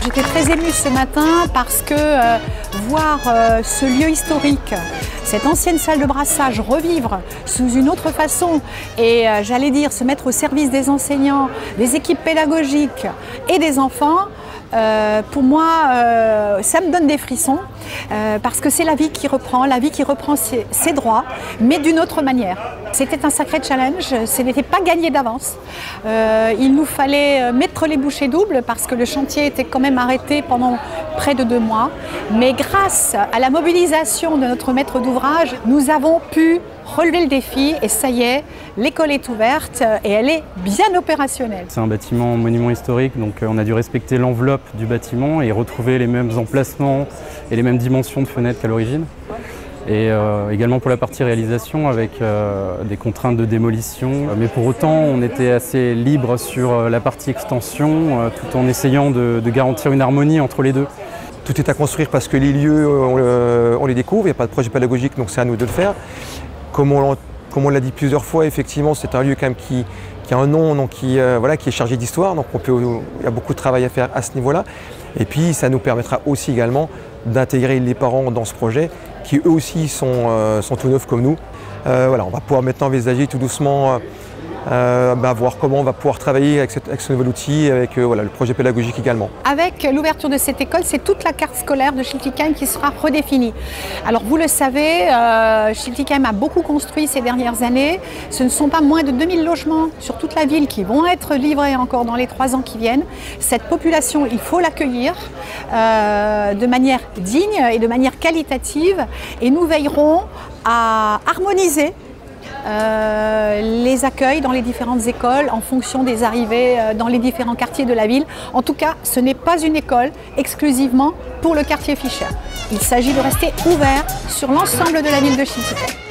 J'étais très émue ce matin parce que voir ce lieu historique, cette ancienne salle de brassage revivre sous une autre façon et j'allais dire se mettre au service des enseignants, des équipes pédagogiques et des enfants, pour moi ça me donne des frissons parce que c'est la vie qui reprend ses droits mais d'une autre manière. C'était un sacré challenge, ce n'était pas gagné d'avance. Il nous fallait mettre les bouchées doubles parce que le chantier était quand même arrêté pendant près de 2 mois. Mais grâce à la mobilisation de notre maître d'ouvrage, nous avons pu relever le défi et ça y est, l'école est ouverte et elle est bien opérationnelle. C'est un bâtiment monument historique, donc on a dû respecter l'enveloppe du bâtiment et retrouver les mêmes emplacements et les mêmes dimensions de fenêtres qu'à l'origine. Et également pour la partie réalisation avec des contraintes de démolition. Mais pour autant, on était assez libre sur la partie extension tout en essayant de garantir une harmonie entre les deux. Tout est à construire parce que les lieux, on les découvre, il n'y a pas de projet pédagogique, donc c'est à nous de le faire. Comme on l'a dit plusieurs fois, effectivement, c'est un lieu quand même qui a un nom, donc qui est chargé d'histoire, donc il y a beaucoup de travail à faire à ce niveau-là. Et puis ça nous permettra aussi également d'intégrer les parents dans ce projet, qui eux aussi sont tout neufs comme nous. On va pouvoir maintenant envisager tout doucement voir comment on va pouvoir travailler avec ce nouvel outil, avec le projet pédagogique également. Avec l'ouverture de cette école, c'est toute la carte scolaire de Schiltigheim qui sera redéfinie. Alors vous le savez, Schiltigheim a beaucoup construit ces dernières années. Ce ne sont pas moins de 2000 logements sur toute la ville qui vont être livrés encore dans les 3 ans qui viennent. Cette population, il faut l'accueillir de manière digne et de manière qualitative et nous veillerons à harmoniser les accueils dans les différentes écoles en fonction des arrivées dans les différents quartiers de la ville. En tout cas, ce n'est pas une école exclusivement pour le quartier Fischer. Il s'agit de rester ouvert sur l'ensemble de la ville de Schiltigheim.